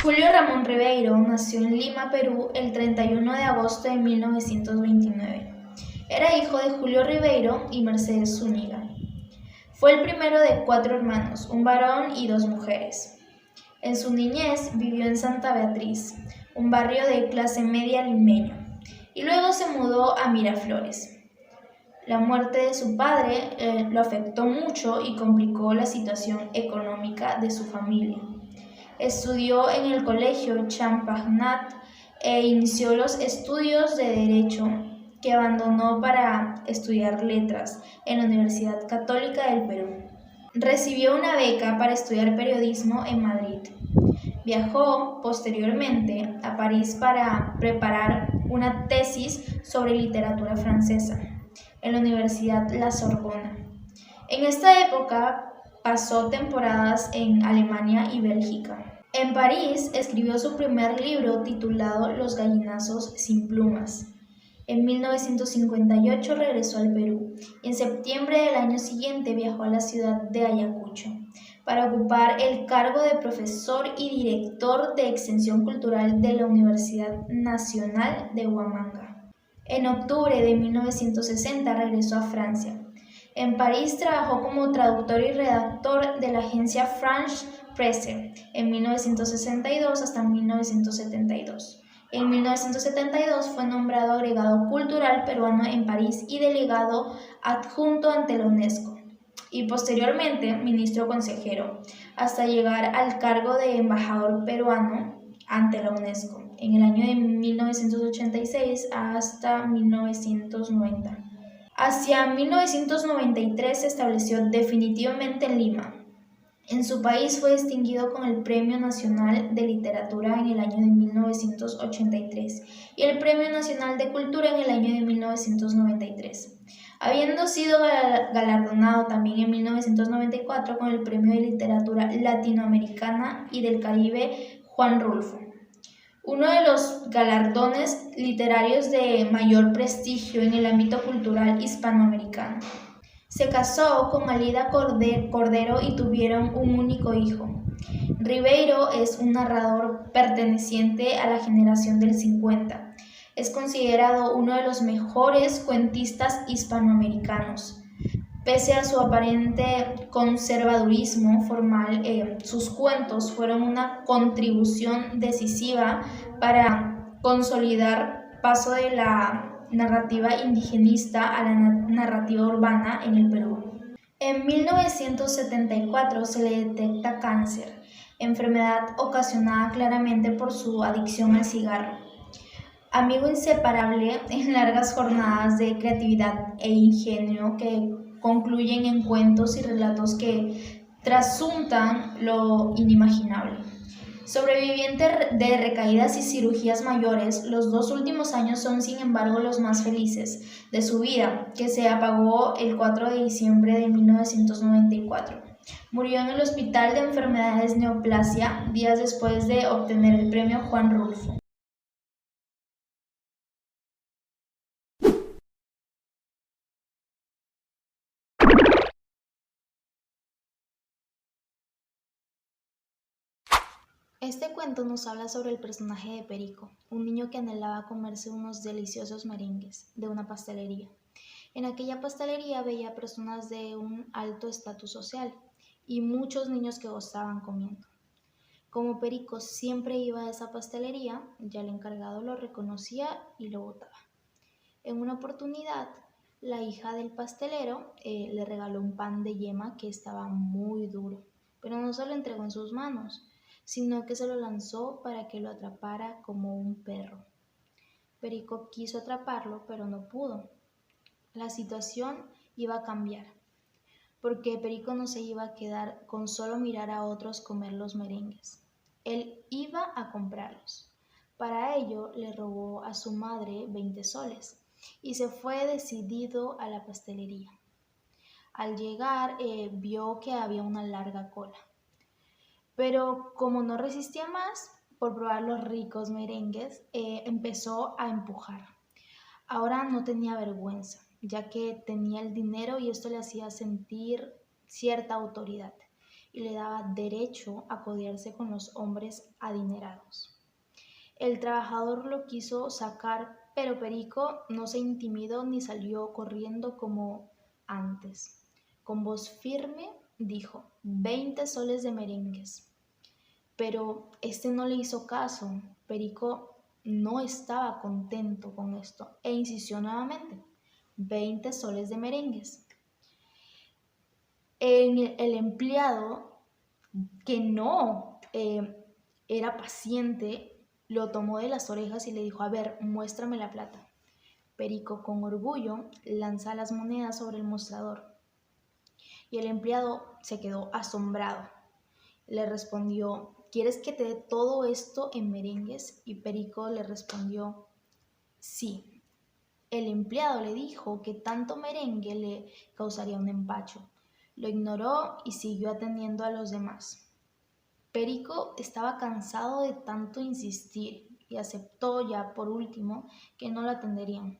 Julio Ramón Ribeiro nació en Lima, Perú, el 31 de agosto de 1929. Era hijo de Julio Ribeiro y Mercedes Zúñiga. Fue el primero de 4 hermanos, un varón y 2 mujeres. En su niñez vivió en Santa Beatriz, un barrio de clase media limeño, y luego se mudó a Miraflores. La muerte de su padre lo afectó mucho y complicó la situación económica de su familia. Estudió en el colegio Champagnat e inició los estudios de Derecho, que abandonó para estudiar Letras en la Universidad Católica del Perú. Recibió una beca para estudiar periodismo en Madrid. Viajó posteriormente a París para preparar una tesis sobre literatura francesa en la Universidad La Sorbona. En esta época pasó temporadas en Alemania y Bélgica. En París escribió su primer libro titulado Los gallinazos sin plumas. En 1958 regresó al Perú y en septiembre del año siguiente viajó a la ciudad de Ayacucho para ocupar el cargo de profesor y director de Extensión Cultural de la Universidad Nacional de Huamanga. En octubre de 1960 regresó a Francia. En París trabajó como traductor y redactor de la agencia France Presse en 1962 hasta 1972. En 1972 fue nombrado agregado cultural peruano en París y delegado adjunto ante la UNESCO, y posteriormente ministro consejero, hasta llegar al cargo de embajador peruano ante la UNESCO en el año de 1986 hasta 1990. Hacia 1993 se estableció definitivamente en Lima. En su país fue distinguido con el Premio Nacional de Literatura en el año de 1983 y el Premio Nacional de Cultura en el año de 1993, habiendo sido galardonado también en 1994 con el Premio de Literatura Latinoamericana y del Caribe Juan Rulfo, uno de los galardones literarios de mayor prestigio en el ámbito cultural hispanoamericano. Se casó con Alida Cordero y tuvieron un único hijo. Ribeiro es un narrador perteneciente a la generación del 50. Es considerado uno de los mejores cuentistas hispanoamericanos. Pese a su aparente conservadurismo formal, sus cuentos fueron una contribución decisiva para consolidar paso de la narrativa indigenista a la narrativa urbana en el Perú. En 1974 se le detecta cáncer, enfermedad ocasionada claramente por su adicción al cigarro. Amigo inseparable en largas jornadas de creatividad e ingenio que concluyen en cuentos y relatos que trasuntan lo inimaginable. Sobreviviente de recaídas y cirugías mayores, los 2 últimos años son sin embargo los más felices de su vida, que se apagó el 4 de diciembre de 1994. Murió en el Hospital de Enfermedades Neoplasia días después de obtener el premio Juan Rulfo. Este cuento nos habla sobre el personaje de Perico, un niño que anhelaba comerse unos deliciosos merengues de una pastelería. En aquella pastelería veía personas de un alto estatus social y muchos niños que gozaban comiendo. Como Perico siempre iba a esa pastelería, ya el encargado lo reconocía y lo botaba. En una oportunidad, la hija del pastelero le regaló un pan de yema que estaba muy duro, pero no se lo entregó en sus manos, sino que se lo lanzó para que lo atrapara como un perro. Perico quiso atraparlo, pero no pudo. La situación iba a cambiar, porque Perico no se iba a quedar con solo mirar a otros comer los merengues. Él iba a comprarlos. Para ello le robó a su madre 20 soles y se fue decidido a la pastelería. Al llegar vio que había una larga cola, pero como no resistía más por probar los ricos merengues, empezó a empujar. Ahora no tenía vergüenza, ya que tenía el dinero y esto le hacía sentir cierta autoridad. y le daba derecho a codearse con los hombres adinerados. El trabajador lo quiso sacar, pero Perico no se intimidó ni salió corriendo como antes. Con voz firme dijo: 20 soles de merengues. Pero este no le hizo caso. Perico no estaba contento con esto e insistió nuevamente: 20 soles de merengues. El empleado, que no era paciente, lo tomó de las orejas y le dijo: a ver, muéstrame la plata. Perico, con orgullo, lanza las monedas sobre el mostrador y el empleado se quedó asombrado. Le respondió: ¿quieres que te dé todo esto en merengues? Y Perico le respondió: sí. El empleado le dijo que tanto merengue le causaría un empacho. Lo ignoró y siguió atendiendo a los demás. Perico estaba cansado de tanto insistir y aceptó ya por último que no lo atenderían.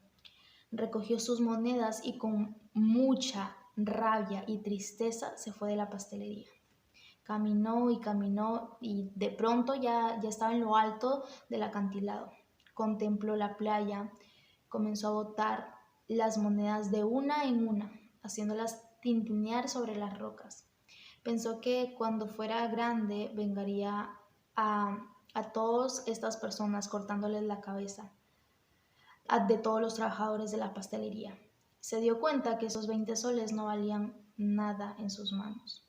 Recogió sus monedas y con mucha rabia y tristeza se fue de la pastelería. Caminó y de pronto ya estaba en lo alto del acantilado. Contempló la playa, comenzó a botar las monedas de una en una, haciéndolas tintinear sobre las rocas. Pensó que cuando fuera grande vengaría a todas estas personas cortándoles la cabeza, de todos los trabajadores de la pastelería. Se dio cuenta que esos 20 soles no valían nada en sus manos.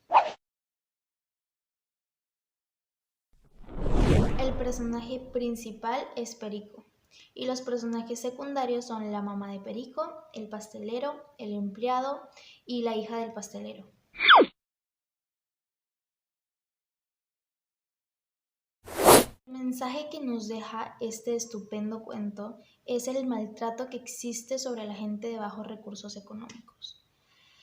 El personaje principal es Perico y los personajes secundarios son la mamá de Perico, el pastelero, el empleado y la hija del pastelero. El mensaje que nos deja este estupendo cuento es el maltrato que existe sobre la gente de bajos recursos económicos,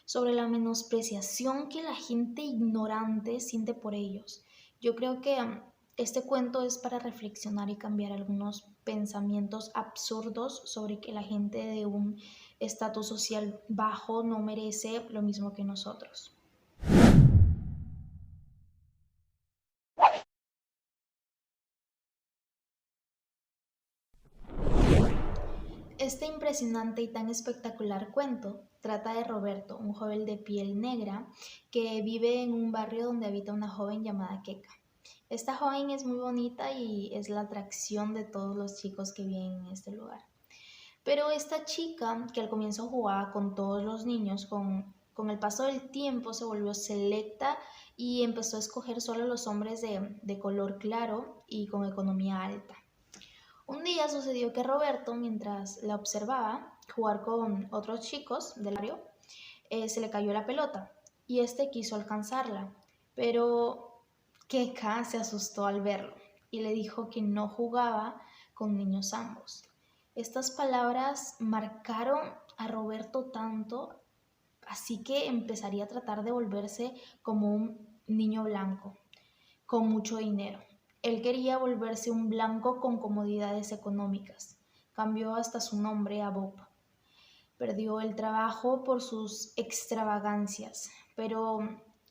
sobre la menospreciación que la gente ignorante siente por ellos. Yo creo que este cuento es para reflexionar y cambiar algunos pensamientos absurdos sobre que la gente de un estatus social bajo no merece lo mismo que nosotros. Este impresionante y tan espectacular cuento trata de Roberto, un joven de piel negra que vive en un barrio donde habita una joven llamada Keka. Esta joven es muy bonita y es la atracción de todos los chicos que viven en este lugar. Pero esta chica, que al comienzo jugaba con todos los niños, con el paso del tiempo se volvió selecta y empezó a escoger solo los hombres de color claro y con economía alta. Un día sucedió que Roberto, mientras la observaba jugar con otros chicos del barrio, se le cayó la pelota y este quiso alcanzarla, pero Keka se asustó al verlo y le dijo que no jugaba con niños ambos. Estas palabras marcaron a Roberto tanto, así que empezaría a tratar de volverse como un niño blanco, con mucho dinero. Él quería volverse un blanco con comodidades económicas. Cambió hasta su nombre a Bob. Perdió el trabajo por sus extravagancias, pero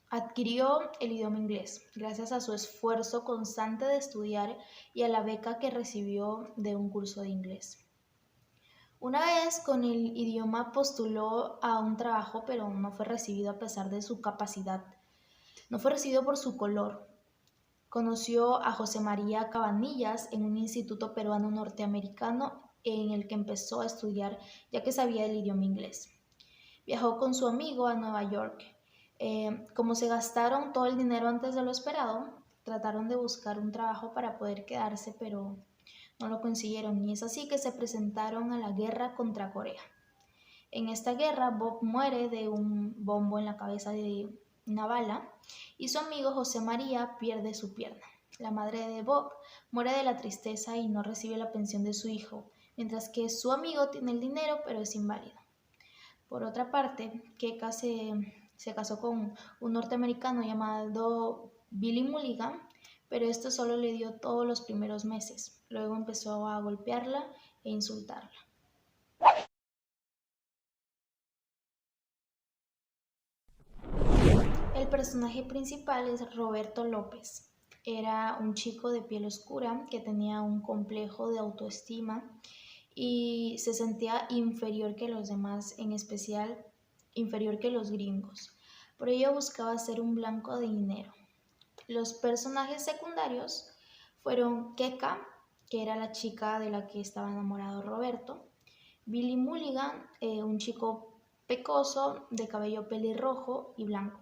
adquirió el idioma inglés gracias a su esfuerzo constante de estudiar y a la beca que recibió de un curso de inglés. Una vez con el idioma postuló a un trabajo, pero no fue recibido a pesar de su capacidad. No fue recibido por su color. Conoció a José María Cabanillas en un instituto peruano norteamericano en el que empezó a estudiar ya que sabía el idioma inglés. Viajó con su amigo a Nueva York. Como se gastaron todo el dinero antes de lo esperado, trataron de buscar un trabajo para poder quedarse, pero no lo consiguieron y es así que se presentaron a la guerra contra Corea. En esta guerra, Bob muere de un bombo en la cabeza de una bala y su amigo José María pierde su pierna. La madre de Bob muere de la tristeza y no recibe la pensión de su hijo, mientras que su amigo tiene el dinero pero es inválido. Por otra parte, Keka se casó con un norteamericano llamado Billy Mulligan, pero esto solo le dio todos los primeros meses. Luego empezó a golpearla e insultarla. El personaje principal es Roberto López. Era un chico de piel oscura que tenía un complejo de autoestima y se sentía inferior que los demás, en especial inferior que los gringos. Por ello buscaba ser un blanco de dinero. Los personajes secundarios fueron Keka, que era la chica de la que estaba enamorado Roberto, Billy Mulligan, un chico pecoso de cabello pelirrojo y blanco.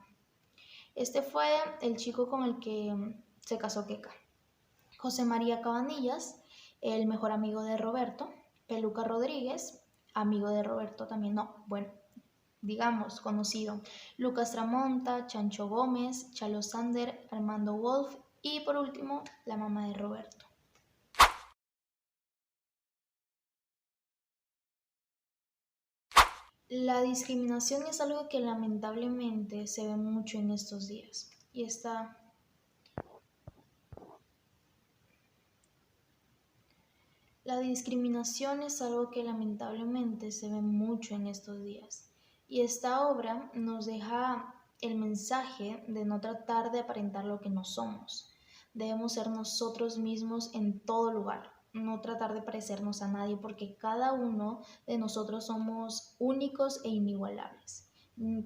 Este fue el chico con el que se casó Keka. José María Cabanillas, el mejor amigo de Roberto. Peluca Rodríguez, amigo de Roberto también, no, bueno, digamos, conocido. Lucas Tramonta, Chancho Gómez, Chalo Sander, Armando Wolf y por último, la mamá de Roberto. La discriminación es algo que lamentablemente se ve mucho en estos días y La discriminación es algo que lamentablemente se ve mucho en estos días y esta obra nos deja el mensaje de no tratar de aparentar lo que no somos. Debemos ser nosotros mismos en todo lugar, no tratar de parecernos a nadie porque cada uno de nosotros somos únicos e inigualables.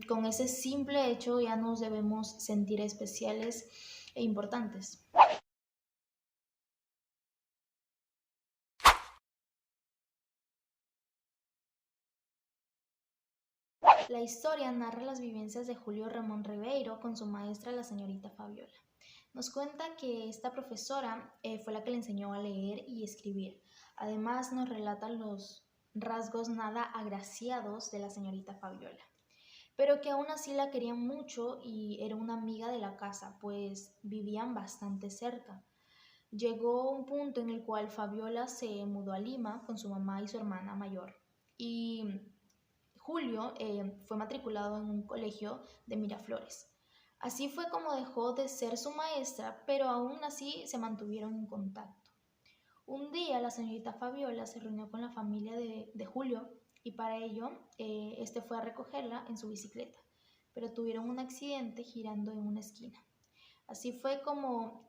Con ese simple hecho ya nos debemos sentir especiales e importantes. La historia narra las vivencias de Julio Ramón Ribeiro con su maestra, la señorita Fabiola. Nos cuenta que esta profesora fue la que le enseñó a leer y escribir. Además, nos relata los rasgos nada agraciados de la señorita Fabiola, pero que aún así la querían mucho y era una amiga de la casa, pues vivían bastante cerca. Llegó un punto en el cual Fabiola se mudó a Lima con su mamá y su hermana mayor. Y Julio fue matriculado en un colegio de Miraflores. Así fue como dejó de ser su maestra, pero aún así se mantuvieron en contacto. Un día la señorita Fabiola se reunió con la familia de Julio y para ello este fue a recogerla en su bicicleta, pero tuvieron un accidente girando en una esquina. Así fue como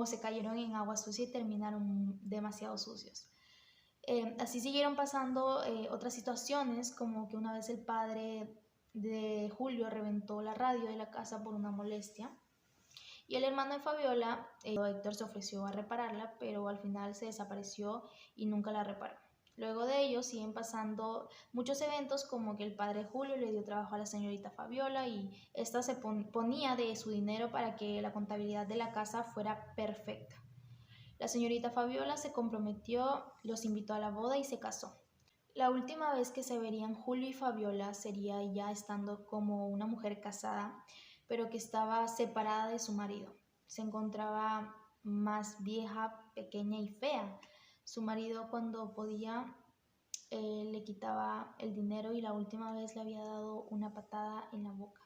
se cayeron en agua sucia y terminaron demasiado sucios. Así siguieron pasando otras situaciones, como que una vez el padre de Julio reventó la radio de la casa por una molestia y el hermano de Fabiola, Héctor, se ofreció a repararla, pero al final se desapareció y nunca la reparó. Luego de ello siguen pasando muchos eventos como que el padre de Julio le dio trabajo a la señorita Fabiola y esta se ponía de su dinero para que la contabilidad de la casa fuera perfecta. La señorita Fabiola se comprometió, los invitó a la boda y se casó. La última vez que se verían Julio y Fabiola sería ya estando como una mujer casada, pero que estaba separada de su marido. Se encontraba más vieja, pequeña y fea. Su marido cuando podía le quitaba el dinero y la última vez le había dado una patada en la boca.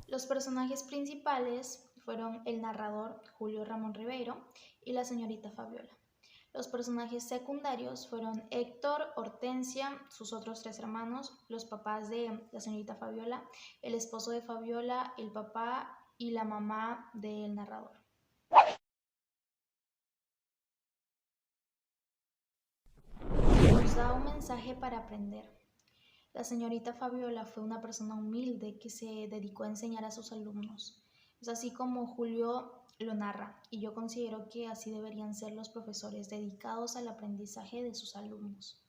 Los personajes principales fueron el narrador Julio Ramón Ribeiro y la señorita Fabiola. Los personajes secundarios fueron Héctor, Hortensia, sus otros tres hermanos, los papás de la señorita Fabiola, el esposo de Fabiola, el papá y la mamá del narrador. Nos da un mensaje para aprender. La señorita Fabiola fue una persona humilde que se dedicó a enseñar a sus alumnos. Es así como Julio lo narra, y yo considero que así deberían ser los profesores dedicados al aprendizaje de sus alumnos.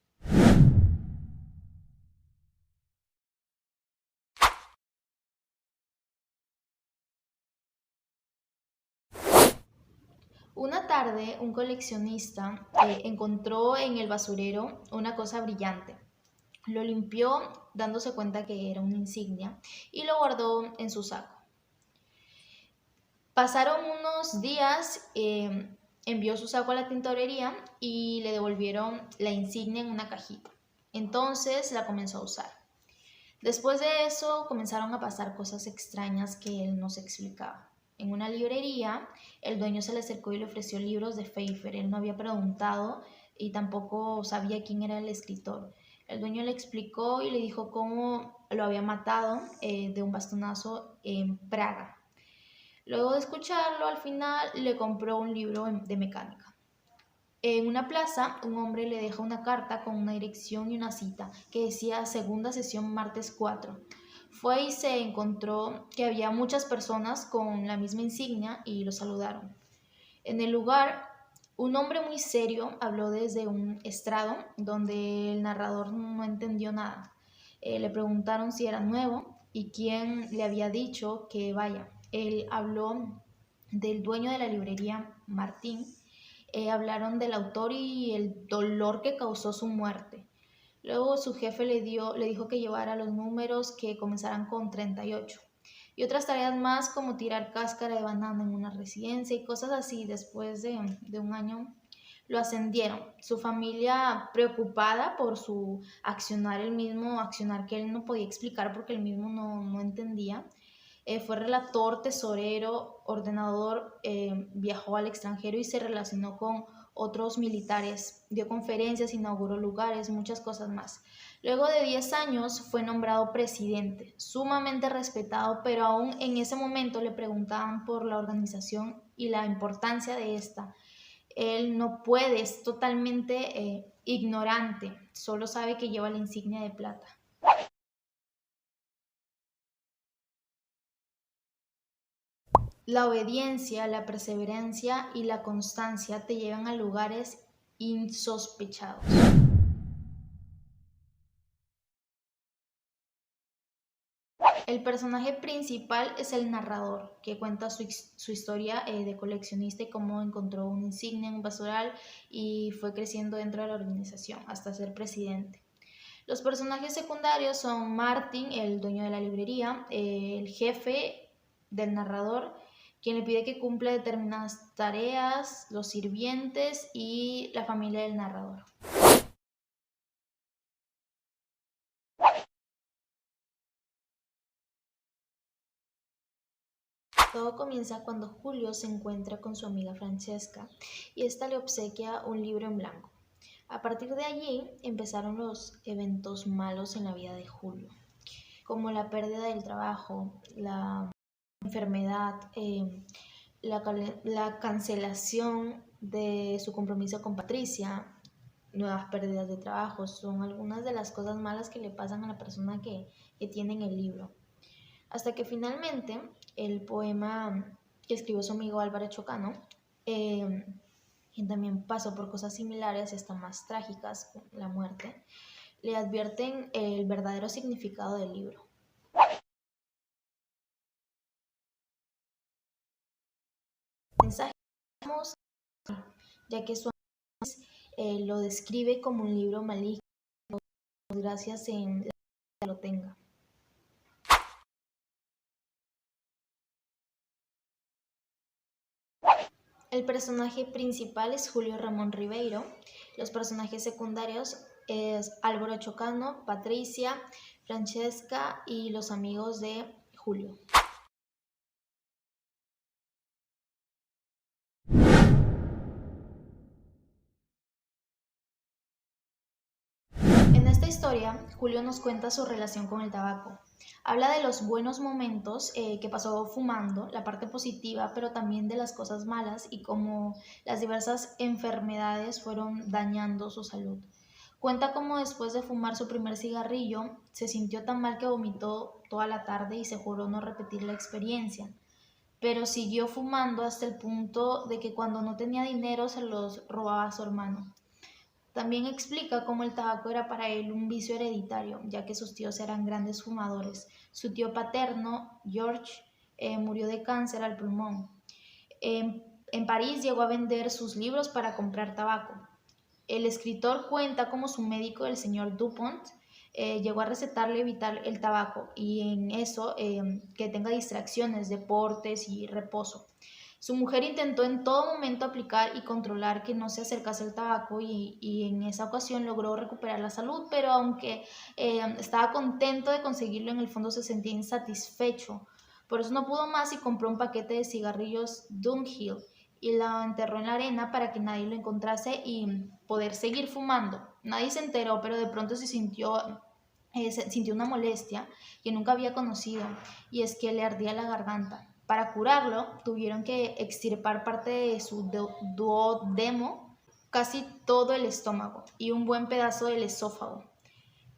Una tarde, un coleccionista encontró en el basurero una cosa brillante. Lo limpió dándose cuenta que era una insignia y lo guardó en su saco. Pasaron unos días, envió su saco a la tintorería y le devolvieron la insignia en una cajita. Entonces la comenzó a usar. Después de eso comenzaron a pasar cosas extrañas que él no se explicaba. En una librería, el dueño se le acercó y le ofreció libros de Pfeiffer. Él no había preguntado y tampoco sabía quién era el escritor. El dueño le explicó y le dijo cómo lo había matado de un bastonazo en Praga. Luego de escucharlo, al final le compró un libro de mecánica. En una plaza, un hombre le deja una carta con una dirección y una cita que decía segunda sesión martes 4. Fue y se encontró que había muchas personas con la misma insignia y lo saludaron. En el lugar, un hombre muy serio habló desde un estrado donde el narrador no entendió nada. Le preguntaron si era nuevo y quién le había dicho que vaya. Él habló del dueño de la librería, Martín. Hablaron del autor y el dolor que causó su muerte. Luego su jefe le dijo que llevara los números que comenzaran con 38 y otras tareas más como tirar cáscara de banana en una residencia y cosas así. Después de un año lo ascendieron. Su familia, preocupada por su accionar, el mismo accionar que él no podía explicar porque él mismo no entendía, fue relator, tesorero, ordenador, viajó al extranjero y se relacionó con otros militares, dio conferencias, inauguró lugares, muchas cosas más. Luego de 10 años fue nombrado presidente, sumamente respetado, pero aún en ese momento le preguntaban por la organización y la importancia de esta. Él no puede, es totalmente ignorante, solo sabe que lleva la insignia de plata. La obediencia, la perseverancia y la constancia te llevan a lugares insospechados. El personaje principal es el narrador, que cuenta su historia de coleccionista y cómo encontró una insignia en un basural y fue creciendo dentro de la organización hasta ser presidente. Los personajes secundarios son Martin, el dueño de la librería, el jefe del narrador, quien le pide que cumpla determinadas tareas, los sirvientes y la familia del narrador. Todo comienza cuando Julio se encuentra con su amiga Francesca y esta le obsequia un libro en blanco. A partir de allí empezaron los eventos malos en la vida de Julio, como la pérdida del trabajo, la enfermedad, la cancelación de su compromiso con Patricia, nuevas pérdidas de trabajo. Son algunas de las cosas malas que le pasan a la persona que tiene en el libro. Hasta que finalmente el poema que escribió su amigo Álvaro Chocano, quien también pasó por cosas similares, hasta más trágicas, la muerte, le advierten el verdadero significado del libro. Mensaje, ya que su lo describe como un libro maligno, gracias en la que lo tenga. El personaje principal es Julio Ramón Ribeiro. Los personajes secundarios es Álvaro Chocano, Patricia, Francesca y los amigos de Julio. En esta historia, Julio nos cuenta su relación con el tabaco. Habla de los buenos momentos que pasó fumando, la parte positiva, pero también de las cosas malas y cómo las diversas enfermedades fueron dañando su salud. Cuenta cómo después de fumar su primer cigarrillo, se sintió tan mal que vomitó toda la tarde y se juró no repetir la experiencia. Pero siguió fumando hasta el punto de que cuando no tenía dinero se los robaba a su hermano. También explica cómo el tabaco era para él un vicio hereditario, ya que sus tíos eran grandes fumadores. Su tío paterno, George, murió de cáncer al pulmón. En París llegó a vender sus libros para comprar tabaco. El escritor cuenta cómo su médico, el señor Dupont, llegó a recetarle evitar el tabaco y en eso que tenga distracciones, deportes y reposo. Su mujer intentó en todo momento aplicar y controlar que no se acercase al tabaco y en esa ocasión logró recuperar la salud, pero aunque estaba contento de conseguirlo, en el fondo se sentía insatisfecho. Por eso no pudo más y compró un paquete de cigarrillos Dunhill y la enterró en la arena para que nadie lo encontrase y poder seguir fumando. Nadie se enteró, pero de pronto se sintió una molestia que nunca había conocido, y es que le ardía la garganta. Para curarlo, tuvieron que extirpar parte de su duodeno, casi todo el estómago y un buen pedazo del esófago.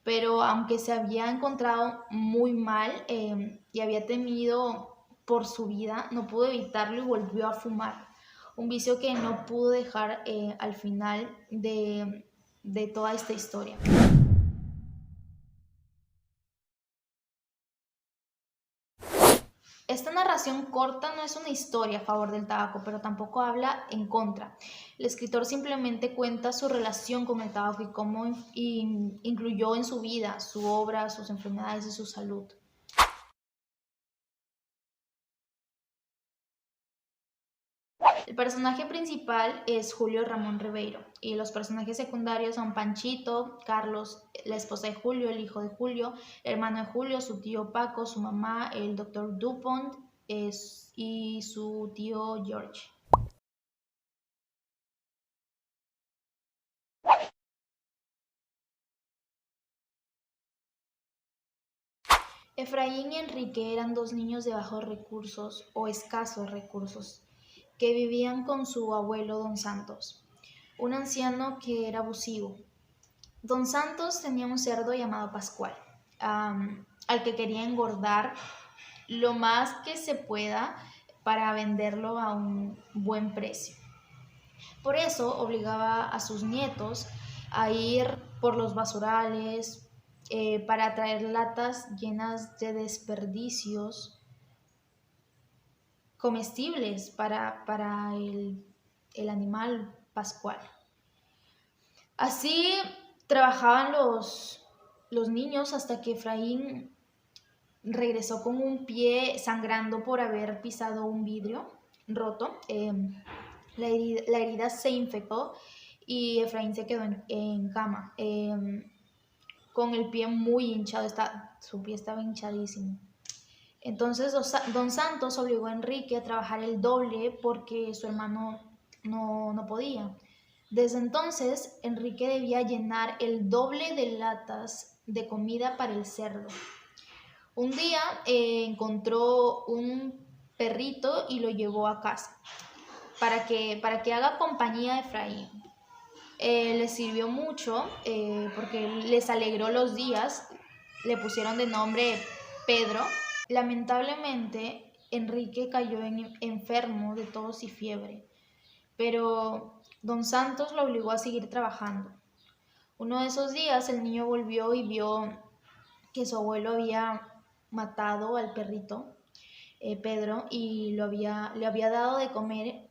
Pero aunque se había encontrado muy mal y había temido por su vida, no pudo evitarlo y volvió a fumar. Un vicio que no pudo dejar al final de toda esta historia. Esta narración corta no es una historia a favor del tabaco, pero tampoco habla en contra. El escritor simplemente cuenta su relación con el tabaco y cómo incluyó en su vida, su obra, sus enfermedades y su salud. El personaje principal es Julio Ramón Ribeiro y los personajes secundarios son Panchito, Carlos, la esposa de Julio, el hijo de Julio, el hermano de Julio, su tío Paco, su mamá, el doctor Dupont y su tío George. Efraín y Enrique eran dos niños de bajos recursos o escasos recursos que vivían con su abuelo Don Santos, un anciano que era abusivo. Don Santos tenía un cerdo llamado Pascual, al que quería engordar lo más que se pueda para venderlo a un buen precio. Por eso obligaba a sus nietos a ir por los basurales para traer latas llenas de desperdicios comestibles para el animal Pascual. Así trabajaban los niños hasta que Efraín regresó con un pie sangrando por haber pisado un vidrio roto. La herida se infectó y Efraín se quedó en cama, con el pie muy hinchado, su pie estaba hinchadísimo. Entonces Don Santos obligó a Enrique a trabajar el doble porque su hermano no podía. Desde entonces, Enrique debía llenar el doble de latas de comida para el cerdo. Un día encontró un perrito y lo llevó a casa para que haga compañía a Efraín. Le sirvió mucho porque les alegró los días, le pusieron de nombre Pedro. Lamentablemente, Enrique cayó enfermo de tos y fiebre, pero Don Santos lo obligó a seguir trabajando. Uno de esos días el niño volvió y vio que su abuelo había matado al perrito Pedro y le había dado de comer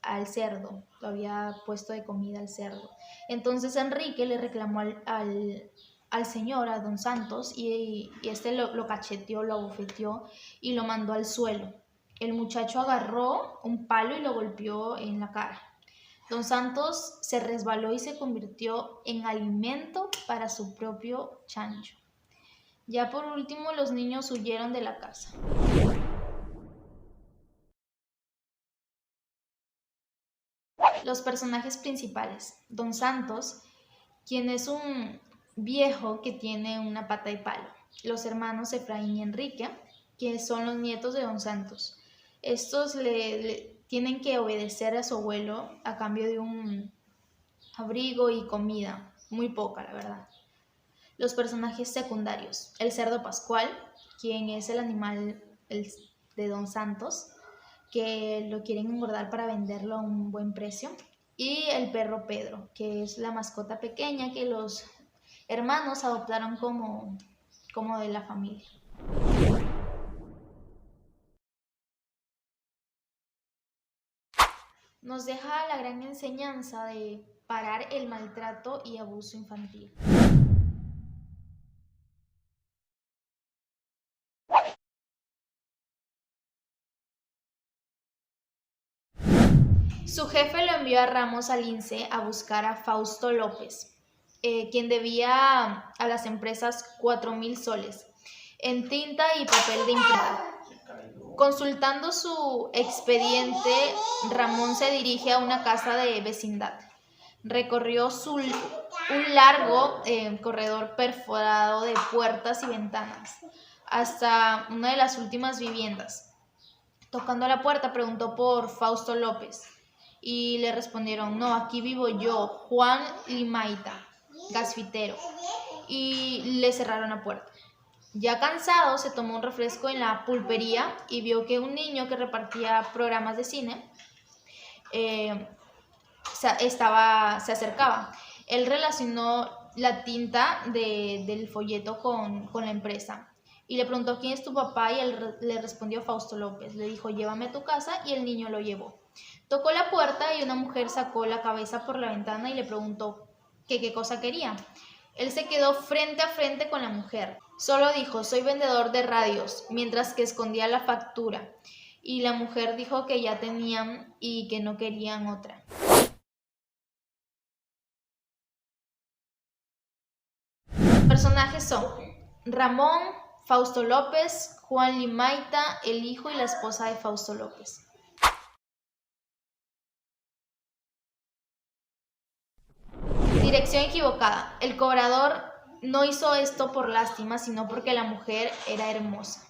al cerdo, lo había puesto de comida al cerdo. Entonces Enrique le reclamó al señor, a Don Santos, y este lo cacheteó, lo abofeteó y lo mandó al suelo. El muchacho agarró un palo y lo golpeó en la cara. Don Santos se resbaló y se convirtió en alimento para su propio chancho. Ya por último, los niños huyeron de la casa. Los personajes principales. Don Santos, quien es un viejo que tiene una pata de palo. Los hermanos Efraín y Enrique, que son los nietos de Don Santos. Estos le tienen que obedecer a su abuelo a cambio de un abrigo y comida, muy poca, la verdad. Los personajes secundarios. El cerdo Pascual, quien es el animal de Don Santos, que lo quieren engordar para venderlo a un buen precio. Y el perro Pedro, que es la mascota pequeña que los hermanos adoptaron como de la familia. Nos deja la gran enseñanza de parar el maltrato y abuso infantil. Su jefe lo envió a Ramos Alince a buscar a Fausto López, quien debía a las empresas 4,000 soles en tinta y papel de imprenta. Consultando su expediente, Ramón se dirige a una casa de vecindad. Recorrió un largo corredor perforado de puertas y ventanas, hasta una de las últimas viviendas. Tocando la puerta preguntó por Fausto López y le respondieron: no, aquí vivo yo, Juan Limaita, gasfitero, y le cerraron la puerta. Ya cansado, se tomó un refresco en la pulpería y vio que un niño que repartía programas de cine se acercaba. Él relacionó la tinta del folleto con la empresa y le preguntó: ¿quién es tu papá? Y él le respondió: Fausto López. Le dijo: llévame a tu casa, y el niño lo llevó. Tocó la puerta y una mujer sacó la cabeza por la ventana y le preguntó qué cosa quería. Él se quedó frente a frente con la mujer. Solo dijo: soy vendedor de radios, mientras que escondía la factura. Y la mujer dijo que ya tenían y que no querían otra. Los personajes son Ramón, Fausto López, Juan Limaita, el hijo y la esposa de Fausto López. Dirección equivocada. El cobrador no hizo esto por lástima, sino porque la mujer era hermosa.